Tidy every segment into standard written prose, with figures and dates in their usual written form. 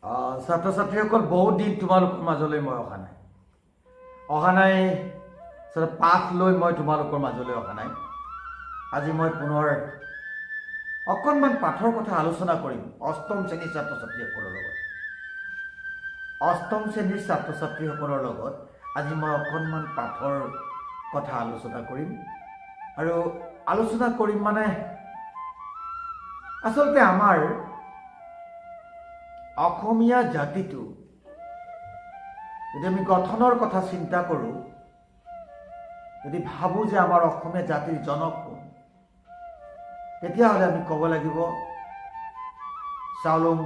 ছাত্ৰ ছাত্ৰীসকল বহুত দিন তোমালোকৰ মাজলৈ মই অহা নাই পাঠ লৈ মই তোমালোকৰ মাজলৈ অহা নাই। আজি মই পুনৰ অকণমান পাঠৰ কথা আলোচনা কৰিম অষ্টম শ্ৰেণীৰ ছাত্ৰ ছাত্ৰীসকলৰ লগত। অষ্টম শ্ৰেণীৰ ছাত্ৰ ছাত্ৰীসকলৰ লগত আজি মই অকণমান পাঠৰ কথা আলোচনা কৰিম। আৰু আলোচনা কৰিম মানে আচলতে আমাৰ অসমীয়া জাতিটো যদি আমি গঠনৰ কথা চিন্তা কৰোঁ, যদি ভাবোঁ যে আমাৰ অসমীয়া জাতিৰ জনক কোন, তেতিয়াহ'লে আমি ক'ব লাগিব চাওলুং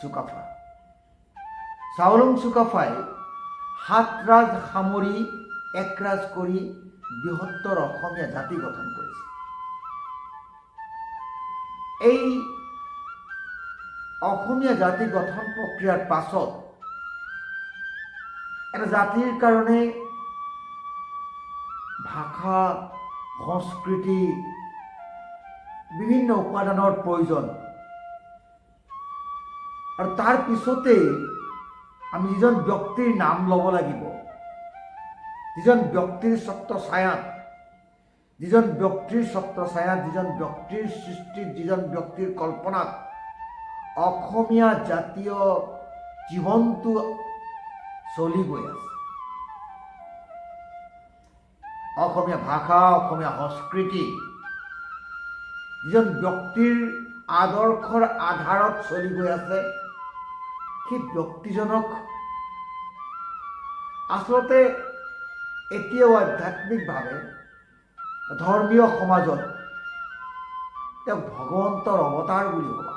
চুকাফা। চাওলুং চুকাফাই ৭ ৰাজ সামৰি একৰাজ কৰি বৃহত্তৰ অসমীয়া জাতি গঠন কৰিছিল। এই অসমীয়া জাতি গঠন প্ৰক্ৰিয়াৰ পাছত এটা জাতিৰ কাৰণে ভাষা, সংস্কৃতি, বিভিন্ন উপাদানৰ প্ৰয়োজন। আৰু তাৰ পিছতেই আমি যিজন ব্যক্তিৰ নাম ল'ব লাগিব, যিজন ব্যক্তিৰ ছত্ৰছায়াত, যিজন ব্যক্তিৰ সৃষ্টিত, যিজন ব্যক্তিৰ কল্পনাত অসমীয়া জাতীয় জীৱনটো চলি গৈ আছে, অসমীয়া ভাষা, অসমীয়া সংস্কৃতি যিজন ব্যক্তিৰ আদৰ্শৰ আধাৰত চলি গৈ আছে, সেই ব্যক্তিজনক আচলতে এতিয়াও আধ্যাত্মিকভাৱে ধৰ্মীয় সমাজত তেওঁক ভগৱন্তৰ অৱতাৰ বুলি ভবা।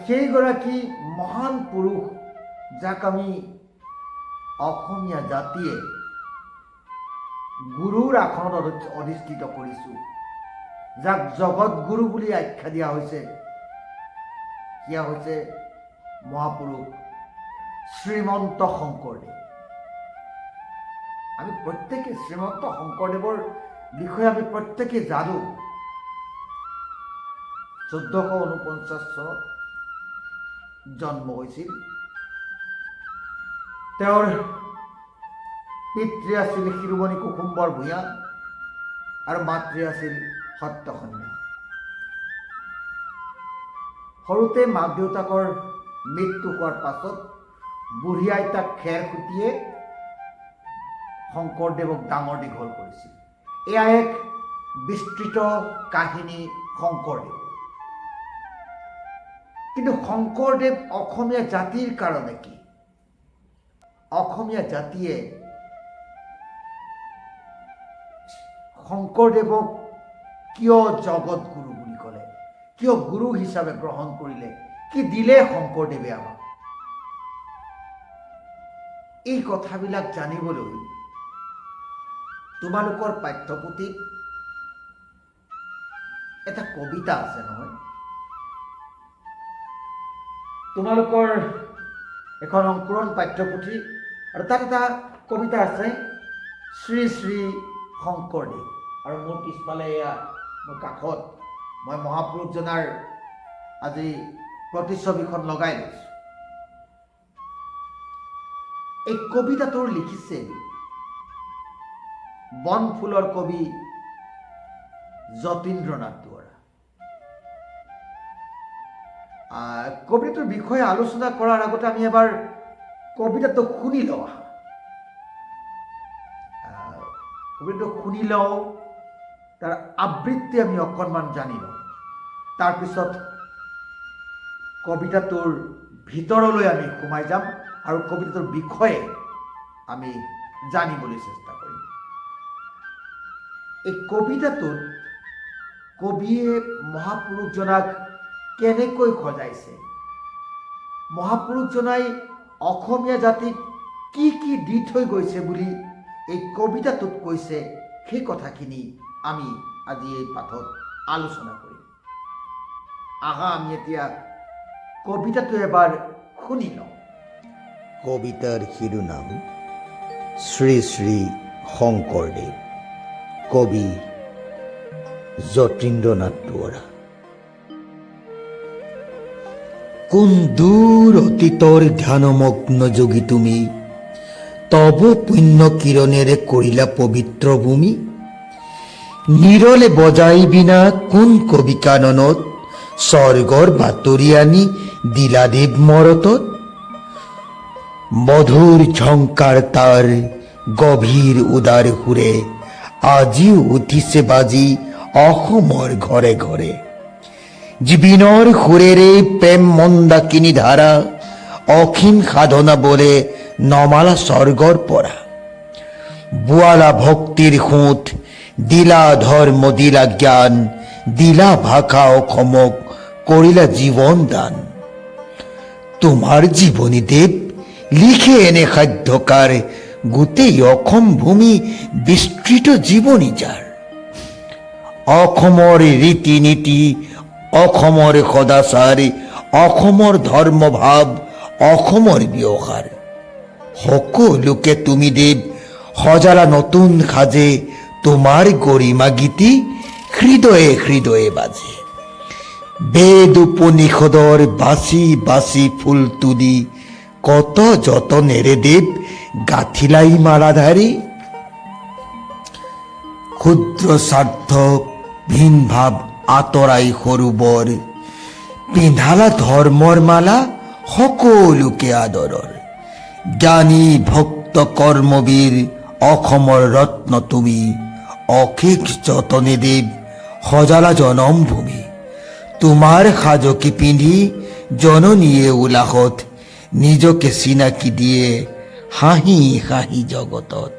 সেইগৰাকী মহান পুৰুষ যাক আমি অসমীয়া জাতিয়ে গুৰুৰ আসনত অধিষ্ঠিত কৰিছোঁ, যাক জগতগুৰু বুলি আখ্যা দিয়া হৈছে, সেয়া হৈছে মহাপুৰুষ শ্ৰীমন্ত শংকৰদেৱ। আমি প্ৰত্যেকে শ্ৰীমন্ত শংকৰদেৱৰ বিষয়ে আমি প্ৰত্যেকে জানো। 1449 চনত জন্ম হৈছিল। তেওঁৰ পিতৃ আছিল শিৰোমণি কুসুম্বৰ ভূঞা আৰু মাতৃ আছিল সত্যসন্ধ্যা। সৰুতে মাক দেউতাকৰ মৃত্যু হোৱাৰ পাছত বুঢ়ী আইতাক খেৰসুতীয়ে শংকৰদেৱক ডাঙৰ দীঘল কৰিছিল। এয়া এক বিস্তৃত কাহিনী শংকৰদেৱ। কিন্তু শংকৰদেৱ অসমীয়া জাতিৰ কাৰণে কি? অসমীয়া জাতিয়ে শংকৰদেৱক কিয় জগতগুৰু বুলি ক'লে, কিয় গুৰু হিচাপে গ্ৰহণ কৰিলে, কি দিলে শংকৰদেৱে আমাক? এই কথাবিলাক জানিবলৈ তোমালোকৰ পাঠ্যপুথিত এটা কবিতা আছে নহয়? তোমালোকৰ এখন অংকুৰণ পাঠ্যপুথি, আৰু তাত এটা কবিতা আছে, শ্ৰী শ্ৰী শংকৰদেৱ। আৰু মোৰ পিছফালে এয়া মোৰ কাষত মই মহাপুৰুষজনাৰ আজি প্ৰতিচ্ছবিখন লগাই লৈছোঁ। এই কবিতাটোৰ লিখিছে বনফুলৰ কবি যতীন্দ্ৰনাথ দুৱৰা। কবিতাটোৰ বিষয়ে আলোচনা কৰাৰ আগতে আমি এবাৰ কবিতাটো শুনি লওঁ। কবিতাটো শুনি লওঁ, তাৰ আবৃত্তি আমি অকণমান জানি লওঁ। তাৰপিছত কবিতাটোৰ ভিতৰলৈ আমি সোমাই যাম আৰু কবিতাটোৰ বিষয়ে আমি জানিবলৈ চেষ্টা কৰিম। এই কবিতাটোত কবিয়ে মহাপুৰুষজনাক কেনেকৈ সজাইছে, মহাপুৰুষজনাই অসমীয়া জাতিক কি কি দি থৈ গৈছে বুলি এই কবিতাটোত কৈছে, সেই কথাখিনি আমি আজি এই পাঠত আলোচনা কৰিম। আহা আমি এতিয়া কবিতাটো এবাৰ শুনি লওঁ। কবিতাৰ শিৰোনাম শ্ৰী শ্ৰী শংকৰদেৱ, কবি যতীন্দ্ৰনাথ দুৱৰা। কোন দূৰ অতীতৰ ধ্যানমগ্ন যোগী তুমি, তব পুণ্য কিৰণেৰে কৰিলা পবিত্ৰ ভূমি। নিৰলে বজাই বিনা কোন কবি কাননত, স্বৰ্গৰ বাতৰি আনি দিলা দেৱ মৰতত। মধুৰ ঝংকাৰ তাৰ গভীৰ উদাৰ সুৰে, আজিও উঠিছে বাজি অসমৰ ঘৰে ঘৰে। জীৱনৰ সুৰেৰে প্ৰেম মন্দাকিনী ধাৰা, অসীম সাধনা বলে নমালা স্বৰ্গৰ পৰা। বোৱালা ভক্তিৰ সোঁত, দিলা ধৰ্ম দিলা জ্ঞান, দিলা ভাষা অসমক কৰিলা জীৱন দান। তোমাৰ জীৱনী দেৱ লিখে এনে সাধ্যকাৰ, গোটেই অসম ভূমি বিস্তৃত জীৱনী যাৰ। অসমৰ ৰীতি নীতি, অসমৰ সদাচাৰ, অসমৰ ধৰ্মভাৱ, অসমৰ ব্যৱহাৰ, সকলোকে তুমি দেৱ সজালা নতুন সাজে। তোমাৰ গৰিমা গীতি হৃদয়ে হৃদয়ে বাজে। বেদ উপনিষদৰ বাছি বাছি ফুল তুলি, কত যতনেৰে দেৱ গাঁঠিলাই মালাধাৰী। ক্ষুদ্ৰ স্বাৰ্থ ভিন ভাৱ আঁতৰাই সৰু বৰ, পিন্ধালা ধৰ্মৰ মালা সকলোকে আদৰৰ। জ্ঞানী ভক্ত কৰ্মবীৰ অসমৰ ৰত্ন তুমি, অশেষ যতনে দেৱ সজালা জনমভূমি। তোমাৰ সাজকি পিন্ধি জননীয়ে উলাহত, নিজকে চিনাকি দিয়ে হাঁহি হাঁহি জগতত।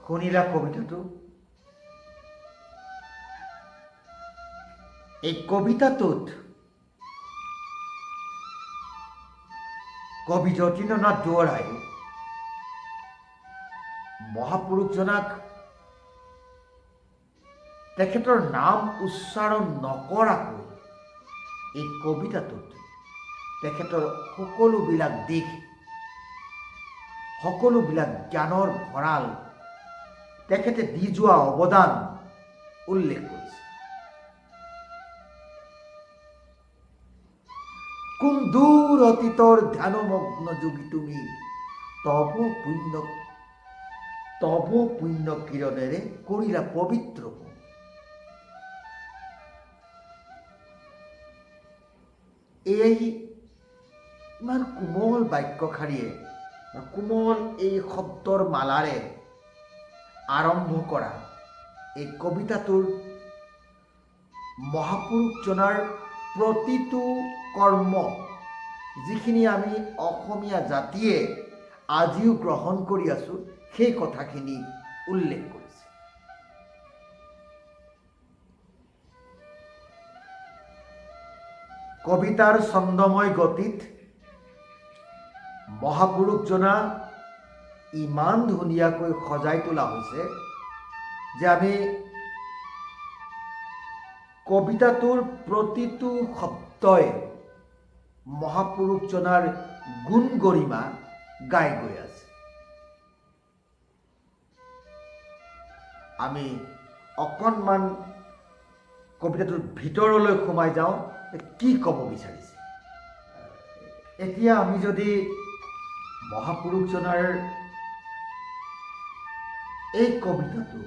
শুনিলা কবিতাটো? এই কবিতাটোত কবি যতীন্দ্ৰনাথ দুৱৰাই মহাপুৰুষজনাক তেখেতৰ নাম উচ্চাৰণ নকৰাকৈ এই কবিতাটোত তেখেতৰ সকলোবিলাক দিশ, সকলোবিলাক জ্ঞানৰ ভঁৰাল, তেখেতে দি যোৱা অৱদান উল্লেখ কৰিছে। কোন দূৰ অতীতৰ ধ্যানমগ্ন যোগী তুমি, তব পুণ্য কিৰণেৰে কৰিলা পবিত্ৰ ভূমি। এই ইমান কোমল বাক্যশাৰীয়ে, কোমল এই শব্দৰ মালাৰে আৰম্ভ কৰা এই কবিতাটোৰ মহাপুৰুষজনাৰ প্ৰতিটো কৰ্ম, যিখিনি আমি অসমীয়া জাতিয়ে আজিও গ্ৰহণ কৰি আছোঁ, সেই কথাখিনি উল্লেখ কৰিছে। কবিতাৰ ছন্দময় গতিত মহাপুৰুষজনা ইমান ধুনীয়াকৈ সজাই তোলা হৈছে যে আমি কবিতাটোৰ প্ৰতিটো শব্দই মহাপুৰুষজনাৰ গুণ গৰিমা গাই গৈ আছে। আমি অকণমান কবিতাটোৰ ভিতৰলৈ সোমাই যাওঁ, কি ক'ব বিচাৰিছে। এতিয়া আমি যদি মহাপুৰুষজনাৰ এই কবিতাটো,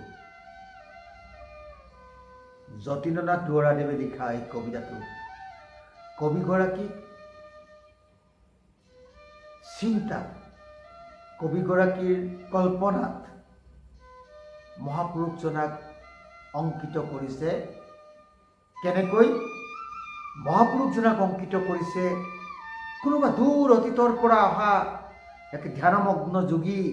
যতীন্দ্ৰনাথ দুৱৰাদেৱে লিখা এই কবিতাটো, কবিগৰাকী চিন্তাত, কবিগৰাকীৰ কল্পনাত মহাপুৰুষজনাক অংকিত কৰিছে। কেনেকৈ মহাপুৰুষজনাক অংকিত কৰিছে? কোনোবা দূৰ অতীতৰ পৰা অহা এক ধ্যানমগ্ন যোগী,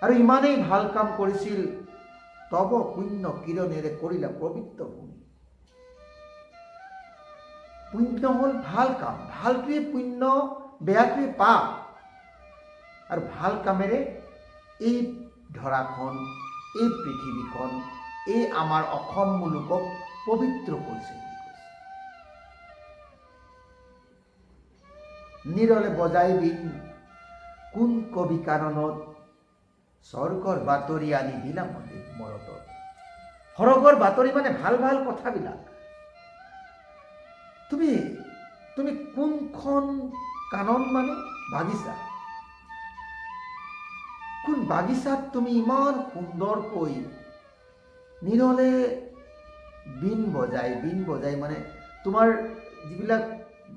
আৰু ইমানেই ভাল কাম কৰিছিল, তব পুণ্য কিৰণেৰে কৰিলা পবিত্ৰ ভূমি। পুণ্য হ'ল ভাল কাম, ভালটোৱে পুণ্য, বেয়াটোৱে পাপ। আৰু ভাল কামেৰে এই ধৰাখন, এই পৃথিৱীখন, এই আমাৰ অসম মুলুকক পবিত্ৰ কৰিছে। নিৰলে বজাই বিন কোন কবি কাৰণত স্বৰ্গৰ বাতৰি আনি দিলা মৰতত। সৰগৰ বাতৰি মানে ভাল ভাল কথাবিলাক। তুমি তুমি কোনখন কানন মানে বাগিচা, কোন বাগিচাত তুমি ইমান সুন্দৰকৈ নিৰলে বিন বজাই মানে তোমাৰ যিবিলাক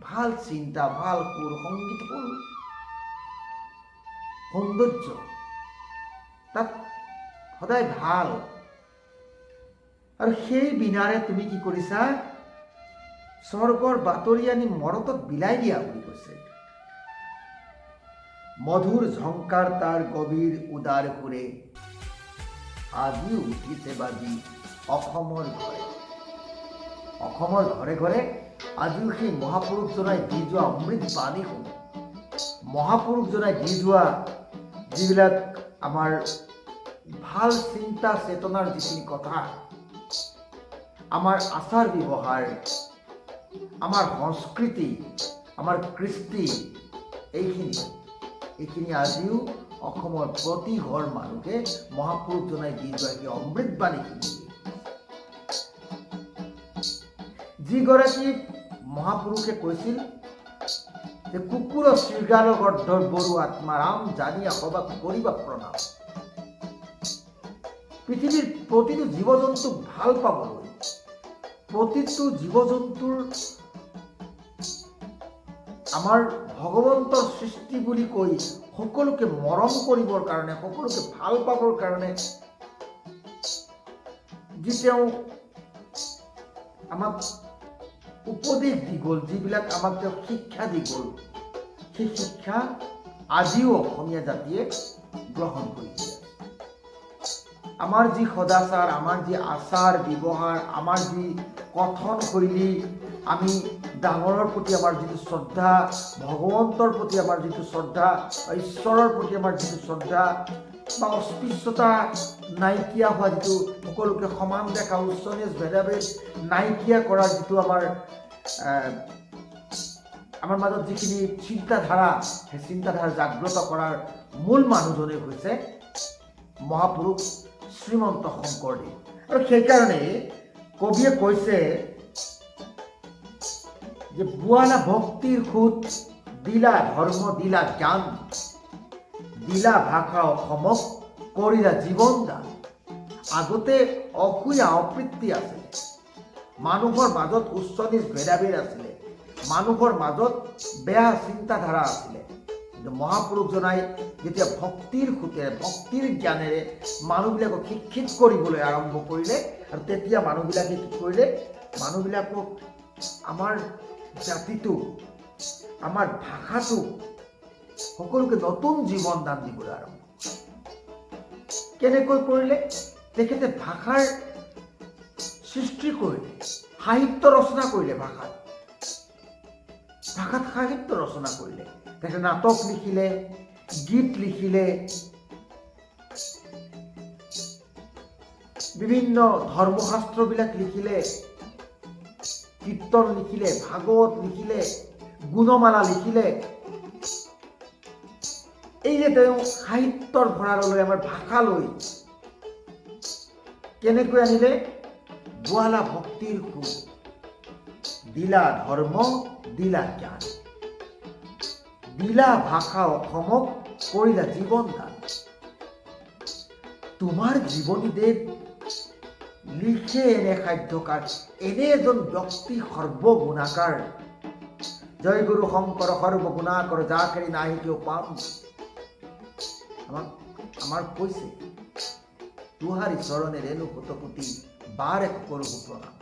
ভাল চিন্তা, ভাল সুৰ, সংগীত সুৰ, সৌন্দৰ্য তাত সদায় ভাল। আৰু সেই বিনাৰে তুমি কি কৰিছা, স্বৰ্গৰ বাতৰি আনি মৰতত বিলাই দিয়া বুলি কৈছে। মধুৰ ঝংকাৰ তাৰ গভীৰ উদাৰ সুৰে আজি উঠিছে বাজি অসমৰ ঘৰে। অসমৰ ঘৰে ঘৰে আজিও সেই মহাপুৰুষজনাই দি যোৱা অমৃত বাণীসমূহ, মহাপুৰুষজনাই দি যোৱা যিবিলাক আমাৰ ভাল চিন্তা চেতনাৰ যিখিনি কথা, আমাৰ আচাৰ ব্যৱহাৰ, আমাৰ সংস্কৃতি, আমাৰ কৃষ্টি, এইখিনি আজিও অসমৰ প্ৰতি ঘৰ মানুহে মহাপুৰুষজনাই দি যোৱা সেই অমৃত বাণীখিনি। যিগৰাকী মহাপুৰুষে কৈছিল যে কুকুৰ শৃগাল গৰ্ধৰ বড়ো আত্মাৰাম জানিয়া সবাক কৰিবা প্ৰণাম। পৃথিৱীৰ প্ৰতিটো জীৱ জন্তুক ভাল পাবলৈ, প্ৰতিটো জীৱ জন্তুৰ আমাৰ ভগৱন্তৰ সৃষ্টি বুলি কৈ সকলোকে মৰম কৰিবৰ কাৰণে, সকলোকে ভাল পাবৰ কাৰণে যি তেওঁ আমাক উপদেশ দি গ'ল, যিবিলাক আমাক তেওঁ শিক্ষা দি গ'ল, সেই শিক্ষা আজিও অসমীয়া জাতিয়ে গ্ৰহণ কৰিছে। আমাৰ যি সদাচাৰ, আমাৰ যি আচাৰ ব্যৱহাৰ, আমাৰ যি কথন শৈলী, আমি ডাঙৰৰ প্ৰতি আমাৰ যিটো শ্ৰদ্ধা, ভগৱন্তৰ প্ৰতি আমাৰ যিটো শ্ৰদ্ধা, ঈশ্বৰৰ প্ৰতি আমাৰ যিটো শ্ৰদ্ধা, বা অস্পৃশ্যতা নাইকিয়া হোৱা, যিটো সকলোকে সমান দেখা, উচ্চ নিচ ভেদাভেদ নাইকিয়া কৰাৰ যিটো আমাৰ মাজত যিখিনি চিন্তাধাৰা, সেই চিন্তাধাৰা জাগ্ৰত কৰাৰ মূল মানুহজনে হৈছে মহাপুৰুষ শ্ৰীমন্ত শংকৰদেৱ। আৰু সেইকাৰণে কবিয়ে কৈছে যে বোৱালা ভক্তিৰ সুত, দিলা ধৰ্ম, দিলা জ্ঞান, দিলা ভাষা অসমক, কৰিলা জীৱন দান। আগতে অসূয়া অপ্ৰীতি আছিলে, মানুহৰ মাজত উচ্চ নিচ ভেদাভেদ আছিলে, মানুহৰ মাজত বেয়া চিন্তাধাৰা আছিলে। কিন্তু মহাপুৰুষজনাই যেতিয়া ভক্তিৰ সুতেৰে, ভক্তিৰ জ্ঞানেৰে মানুহবিলাকক শিক্ষিত কৰিবলৈ আৰম্ভ কৰিলে, আৰু তেতিয়া মানুহবিলাকে কি কৰিলে, মানুহবিলাকক আমাৰ জাতিটো, আমাৰ ভাষাটো, সকলোকে নতুন জীৱন দান দিবলৈ আৰম্ভ কৰিলে। কেনেকৈ কৰিলে? তেখেতে ভাষাৰ সৃষ্টি কৰিলে, সাহিত্য ৰচনা কৰিলে, ভাষাত সাহিত্য ৰচনা কৰিলে। তেখেতে নাটক লিখিলে, গীত লিখিলে, বিভিন্ন ধৰ্মশাস্ত্ৰবিলাক লিখিলে, কীৰ্তন লিখিলে, ভাগৱত লিখিলে, গুণমালা লিখিলে। এই যে তেওঁ সাহিত্যৰ ভঁৰাললৈ, আমাৰ ভাষালৈ কেনেকৈ আনিলে? বোৱালা ভক্তিৰ সুত, দিলা ধৰ্ম, দিলা জ্ঞান, দিলা ভাষা অসমক, কৰিলা জীৱন দান। তোমাৰ জীৱনীদেৱ লিখে এনে সাধ্যকাৰ, এনে এজন ব্যক্তি সৰ্বগুণাকাৰ। জয় গুৰু শংকৰ সৰ্বগুণাকৰ, যাকেৰি নাহি কেও পাম। আমাৰ কৈছে তুহাৰি চৰণে ৰেণু শতকোটি, বাৰে কৰো প্ৰণাম।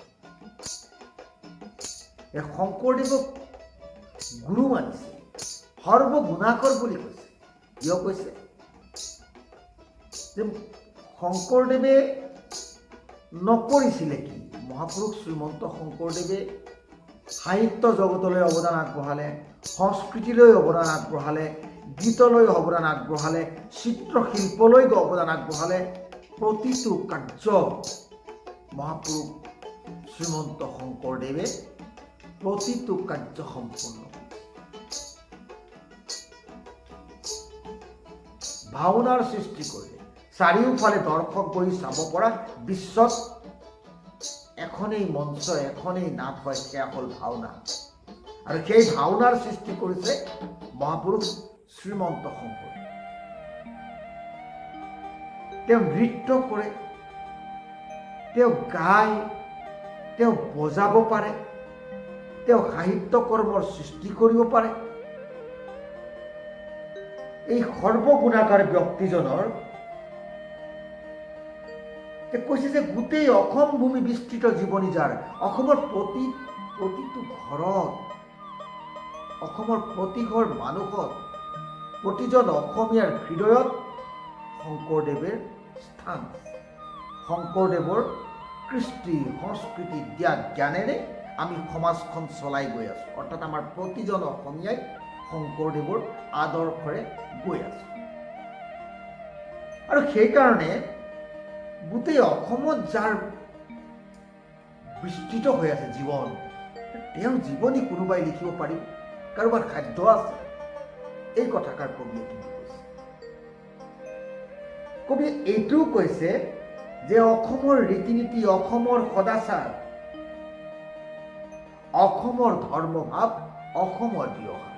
এই শংকৰদেৱক গুৰু মানিছে, সৰ্বগুণাকৰ বুলি কৈছে। কিয় কৈছে? যে শংকৰদেৱে নকৰিছিলে কি? মহাপুৰুষ শ্ৰীমন্ত শংকৰদেৱে সাহিত্য জগতলৈ অৱদান আগবঢ়ালে, সংস্কৃতিলৈ অৱদান আগবঢ়ালে, গীতলৈ অৱদান আগবঢ়ালে, চিত্ৰশিল্পলৈ অৱদান আগবঢ়ালে। প্ৰতিটো কাৰ্য মহাপুৰুষ শ্ৰীমন্ত শংকৰদেৱে প্ৰতিটো কাৰ্য সম্পূৰ্ণ। ভাওনাৰ সৃষ্টি কৰিলে। চাৰিওফালে দৰ্শক বহি চাব পৰা বিশ্বত এখনেই মঞ্চ, এখনেই নাট হয়, সেয়া হ'ল ভাওনা। আৰু সেই ভাওনাৰ সৃষ্টি কৰিছে মহাপুৰুষ শ্ৰীমন্ত শংকৰ। তেওঁ নৃত্য কৰে, তেওঁ গায়, তেওঁ বজাব পাৰে, তেওঁ সাহিত্য কৰ্মৰ সৃষ্টি কৰিব পাৰে। এই সৰ্বগুণাকাৰ ব্যক্তিজনৰ কৈছে যে গোটেই অসম ভূমি বিস্তৃত জীৱনী যাৰ, অসমৰ প্ৰতিটো ঘৰত, অসমৰ প্ৰতিঘৰ মানুহত, প্ৰতিজন অসমীয়াৰ হৃদয়ত শংকৰদেৱৰ স্থান। শংকৰদেৱৰ কৃষ্টি সংস্কৃতি দিয়া জ্ঞানেৰে আমি সমাজখন চলাই গৈ আছোঁ। অৰ্থাৎ আমাৰ প্ৰতিজন অসমীয়াই শংকৰদেৱৰ আদৰ্শৰে গৈ আছে। আৰু সেইকাৰণে গোটেই অসমত যাৰ বিস্তৃত হৈ আছে জীৱন, তেওঁৰ জীৱনী কোনোবাই লিখিব পাৰিব, কাৰোবাৰ খাদ্য আছে, এই কথাষাৰ কবিয়ে কিন্তু কৈছে। কবিয়ে এইটোও কৈছে যে অসমৰ ৰীতি নীতি, অসমৰ সদাচাৰ, অসমৰ ধৰ্মভাৱ, অসমৰ ব্যৱহাৰ,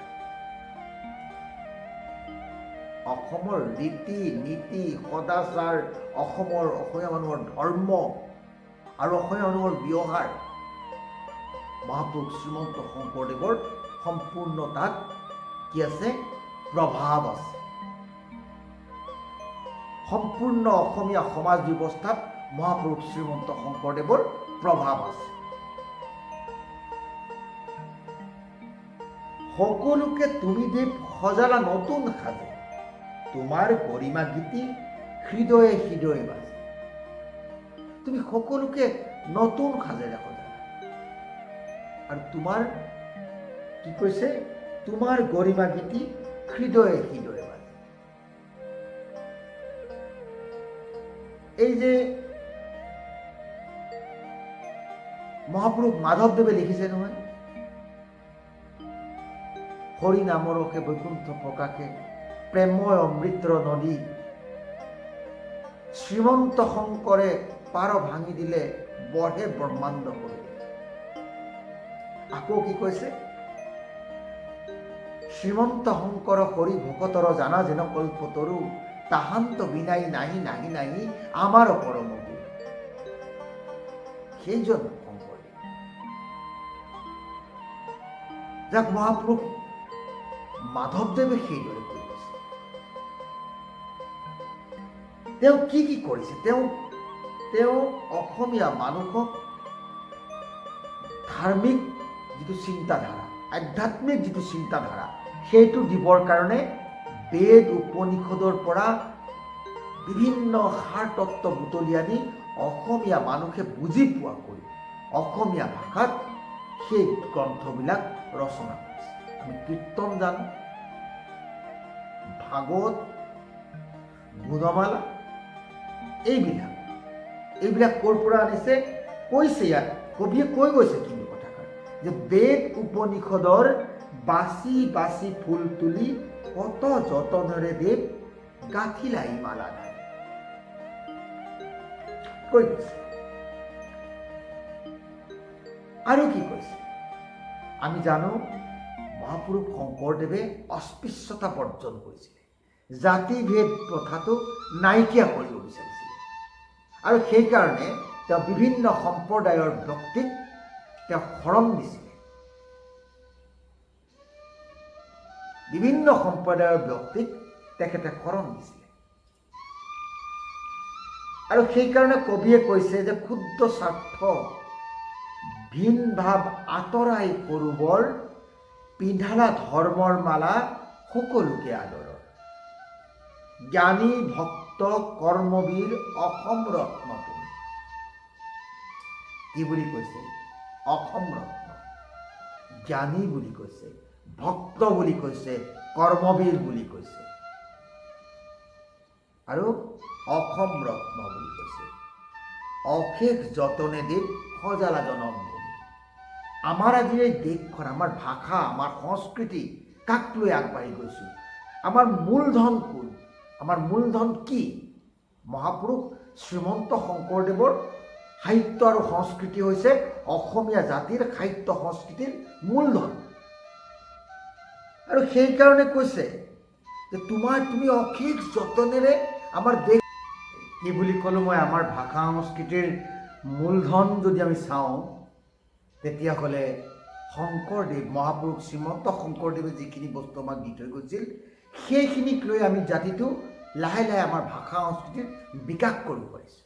অসমৰ ৰীতি নীতি সদাচাৰ, অসমীয়া মানুহৰ ধৰ্ম আৰু অসমীয়া মানুহৰ ব্যৱহাৰ মহাপুৰুষ শ্ৰীমন্ত শংকৰদেৱৰ সম্পূৰ্ণ তাত কি আছে? প্ৰভাৱ আছে। সম্পূৰ্ণ অসমীয়া সমাজ ব্যৱস্থাত মহাপুৰুষ শ্ৰীমন্ত শংকৰদেৱৰ প্ৰভাৱ আছে। সকলোকে তুমি দেৱ সজালা নতুন সাজে, তোমাৰ গৰিমা গীতি হৃদয়ে হৃদয়ে বাজে। তুমি সকলোকে নতুন সাজেৰে সজালা। আৰু তোমাৰ কি কৈছে? তোমাৰ গৰিমা গীতি হৃদয়ে হৃদয়ে বাজে। এই যে মহাপুৰুষ মাধৱদেৱে লিখিছে নহয়, হৰি নামৰসে বৈকুণ্ঠ প্ৰকাশে, প্ৰেময় অমৃতৰ নদী, শ্ৰীমন্ত শংকৰে পাৰ ভাঙি দিলে, বঢ়ে ব্ৰহ্মাণ্ড কৰি। আকৌ কি কৈছে? শ্ৰীমন্ত শংকৰ হৰি ভকতৰ জানা যেন কল্পতৰু, তাহান্ত বিনাই নাহি নাহি নাহি আমাৰ পৰম গুৰু। সেইজন শংকৰদেৱ, যাক মহাপুৰুষ মাধৱদেৱে সেইদৰে কৈ গৈছে। তেওঁ কি কি কৰিছে? তেওঁ অসমীয়া মানুহক ধাৰ্মিক যিটো চিন্তাধাৰা, আধ্যাত্মিক যিটো চিন্তাধাৰা, সেইটো দিবৰ কাৰণে বেদ উপনিষদৰ পৰা বিভিন্ন সাৰ তত্ত্ব বুটলি আনি অসমীয়া মানুহে বুজি পোৱাকৈ অসমীয়া ভাষাত সেই গ্ৰন্থবিলাক ৰচনা কৰিছে। আমি কীৰ্তন জানো, ভাগৱত, গুণমালা, এইবিলাক ক'ৰ পৰা আনিছে? কৈছে ইয়াত, কবিয়ে কৈ গৈছে কিন্তু কথাষাৰ, যে বেদ উপনিষদৰ বাছি বাছি ফুল তুলি কত যতনেৰে দেৱ গাঁঠিলাই মালা ধাৰি। কৈ গৈছে। আৰু কি কৈছে? আমি জানো মহাপুৰুষ শংকৰদেৱে অস্পৃশ্যতা বৰ্জন কৰিছিলে, জাতিভেদ প্ৰথাটো নাইকিয়া কৰিব বিচাৰিছিলে। আৰু সেইকাৰণে তেওঁ বিভিন্ন সম্প্ৰদায়ৰ ব্যক্তিক তেওঁ শৰণ দিছিলে। বিভিন্ন সম্প্ৰদায়ৰ ব্যক্তিক তেখেতে শৰণ দিছিলে। আৰু সেইকাৰণে কবিয়ে কৈছে যে ক্ষুদ্ৰ স্বাৰ্থ ভিন ভাৱ আঁতৰাই সৰুবৰ, পিন্ধালা ধৰ্মৰ মালা সকলোকে আদৰৰ। জ্ঞানী ভক্ত কৰ্মবীৰ অসম ৰত্ন তুমি। কি বুলি কৈছে? অসম ৰত্ন। জ্ঞানী বুলি কৈছে, ভক্ত বুলি কৈছে, কৰ্মবীৰ বুলি কৈছে, আৰু অসম ৰত্ন বুলি কৈছে। অশেষ যতনে দেৱ সজালা জনমভূমি। আমাৰ আজিৰ এই দেশখন, আমাৰ ভাষা, আমাৰ সংস্কৃতি, কাক লৈ আগবাঢ়ি গৈছোঁ? আমাৰ মূলধন কোন? আমাৰ মূলধন কি? মহাপুৰুষ শ্ৰীমন্ত শংকৰদেৱৰ সাহিত্য আৰু সংস্কৃতি হৈছে অসমীয়া জাতিৰ সাহিত্য সংস্কৃতিৰ মূলধন। আৰু সেইকাৰণে কৈছে যে তুমি অশেষ যতনেৰে আমাৰ দেশ, কি বুলি ক'লোঁ মই, আমাৰ ভাষা সংস্কৃতিৰ মূলধন যদি আমি চাওঁ তেতিয়াহ'লে শংকৰদেৱ, মহাপুৰুষ শ্ৰীমন্ত শংকৰদেৱে যিখিনি বস্তু আমাক দি থৈ গৈছিল সেইখিনিক লৈ আমি জাতিটো লাহে লাহে আমাৰ ভাষা সংস্কৃতিৰ বিকাশ কৰিব পাৰিছোঁ।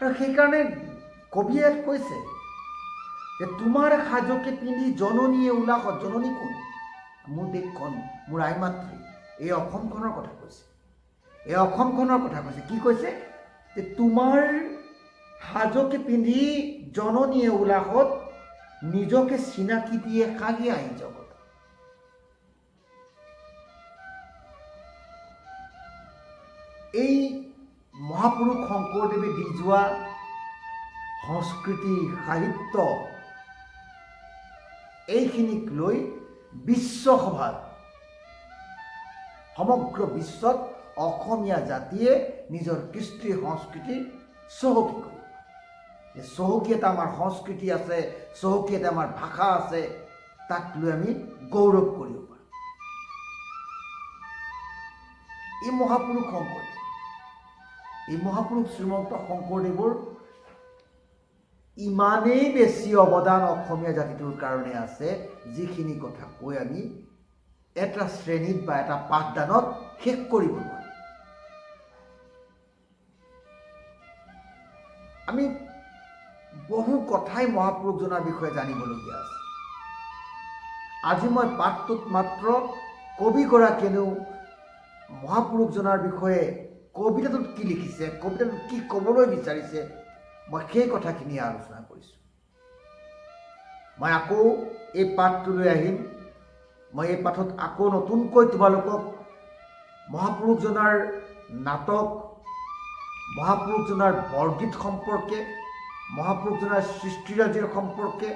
আৰু সেইকাৰণে কবিয়ে কৈছে যে তোমাৰ সাজকে পিন্ধি জননীয়ে উলাহত, জননী কোন? মোৰ দেশখন, মোৰ আই মাতৃ, এই অসমখনৰ কথা কৈছে। এই অসমখনৰ কথা কৈছে। কি কৈছে? যে তোমাৰ সাজকে পিন্ধি জননীয়ে উলাহত, নিজকে চিনাকি দিয়ে সাগি আহি জগত। এই মহাপুৰুষ শংকৰদেৱে দি যোৱা সংস্কৃতি, সাহিত্য, এইখিনিক লৈ বিশ্বসভাত, সমগ্ৰ বিশ্বত অসমীয়া জাতিয়ে নিজৰ কৃষ্টি সংস্কৃতি চহকী কৰিব। চহকী এটা আমাৰ সংস্কৃতি আছে, চহকী এটা আমাৰ ভাষা আছে, তাক লৈ আমি গৌৰৱ কৰিব পাৰোঁ। এই মহাপুৰুষ শংকৰদেৱ, এই মহাপুৰুষ শ্ৰীমন্ত শংকৰদেৱৰ ইমানেই বেছি অৱদান অসমীয়া জাতিটোৰ কাৰণে আছে, যিখিনি কথা কৈ আমি এটা শ্ৰেণীত বা এটা পাঠদানত শেষ কৰিব নোৱাৰোঁ। আমি বহু কথাই মহাপুৰুষজনাৰ বিষয়ে জানিবলগীয়া আছে। আজি মই পাঠটোত মাত্ৰ কবিগৰাকীয়েও মহাপুৰুষজনাৰ বিষয়ে কবিতাটোত কি লিখিছে, কবিতাটোত কি ক'বলৈ বিচাৰিছে, মই সেই কথাখিনি আলোচনা কৰিছোঁ। মই আকৌ এই পাঠটোলৈ আহিম। মই এই পাঠত আকৌ নতুনকৈ তোমালোকক মহাপুৰুষজনাৰ নাটক, মহাপুৰুষজনাৰ বৰগীত সম্পৰ্কে, মহাপুৰুষজনাৰ সৃষ্টিৰাজিৰ সম্পৰ্কে,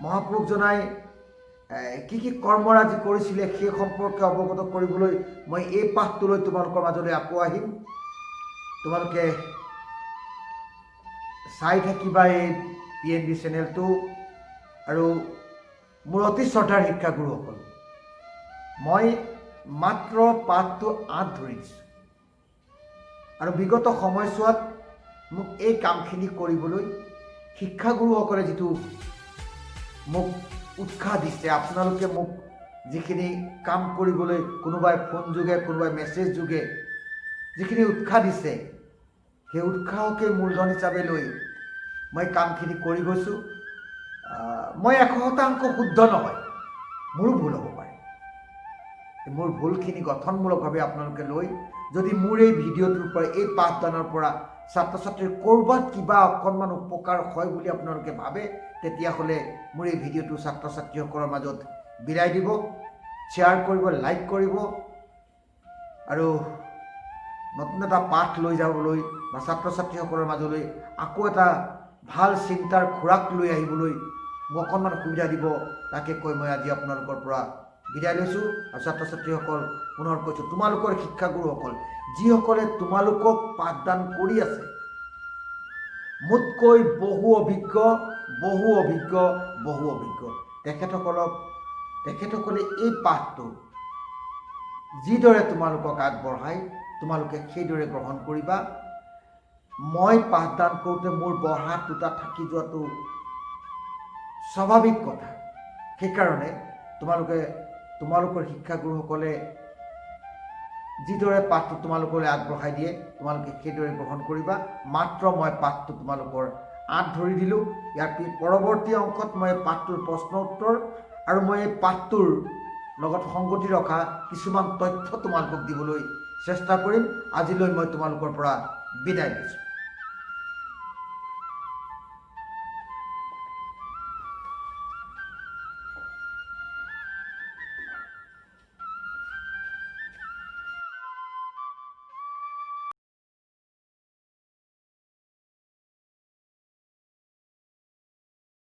মহাপুৰুষজনাই কি কি কৰ্মৰাজি কৰিছিলে সেই সম্পৰ্কে অৱগত কৰিবলৈ মই এই পাঠটোলৈ তোমালোকৰ মাজলৈ আকৌ আহিম। তোমালোকে চাই থাকিবা এই PNB চেনেলটো। আৰু মোৰ অতি শ্ৰদ্ধাৰ শিক্ষাগুৰুসকল, মই মাত্ৰ পাঠটো আঁত ধৰি দিছোঁ। আৰু বিগত সময়ছোৱাত মোক এই কামখিনি কৰিবলৈ শিক্ষাগুৰুসকলে যিটো মোক উৎসাহ দিছে, আপোনালোকে মোক যিখিনি কাম কৰিবলৈ কোনোবাই ফোন যোগে, কোনোবাই মেছেজ যোগে যিখিনি উৎসাহ দিছে, সেই উৎসাহকে মূলধন হিচাপে লৈ মই কামখিনি কৰি গৈছোঁ। মই 100% শুদ্ধ নহয়, মোৰো ভুল হ'ব পাৰে। মোৰ ভুলখিনি গঠনমূলকভাৱে আপোনালোকে লৈ যদি মোৰ এই ভিডিঅ'টোৰ পৰা, এই পাঠদানৰ পৰা ছাত্ৰ ছাত্ৰীৰ ক'ৰবাত কিবা অকণমান উপকাৰ হয় বুলি আপোনালোকে ভাবে, তেতিয়াহ'লে মোৰ এই ভিডিঅ'টো ছাত্ৰ ছাত্ৰীসকলৰ মাজত বিলাই দিব, শ্বেয়াৰ কৰিব, লাইক কৰিব। আৰু নতুন এটা পাঠ লৈ যাবলৈ বা ছাত্ৰ ছাত্ৰীসকলৰ মাজলৈ আকৌ এটা ভাল চিন্তাৰ খোৰাক লৈ আহিবলৈ মোক অকণমান সুবিধা দিব, তাকে কৈ মই আজি আপোনালোকৰ পৰা বিদায় লৈছোঁ। আৰু ছাত্ৰ ছাত্ৰীসকল, পুনৰ কৈছোঁ, তোমালোকৰ শিক্ষাগুৰুসকল যিসকলে তোমালোকক পাঠদান কৰি আছে, মোতকৈ বহু অভিজ্ঞ, তেখেতসকলে এই পাঠটো যিদৰে তোমালোকক আগবঢ়ায়, তোমালোকে সেইদৰে গ্ৰহণ কৰিবা। মই পাঠদান কৰোঁতে মোৰ বঢ়াত দুটা থাকি যোৱাটো স্বাভাৱিক কথা। সেইকাৰণে তোমালোকৰ শিক্ষাগুৰুসকলে যিদৰে পাঠটো তোমালোকলৈ আগবঢ়াই দিয়ে, তোমালোকে সেইদৰে গ্ৰহণ কৰিবা। মাত্ৰ মই পাঠটো তোমালোকৰ আঁত ধৰি দিলোঁ। ইয়াৰ পৰৱৰ্তী অংশত মই পাঠটোৰ প্ৰশ্ন উত্তৰ আৰু মই এই পাঠটোৰ লগত সংগতি ৰখা কিছুমান তথ্য তোমালোকক দিবলৈ চেষ্টা কৰিম। আজিলৈ মই তোমালোকৰ পৰা বিদায় লৈছোঁ।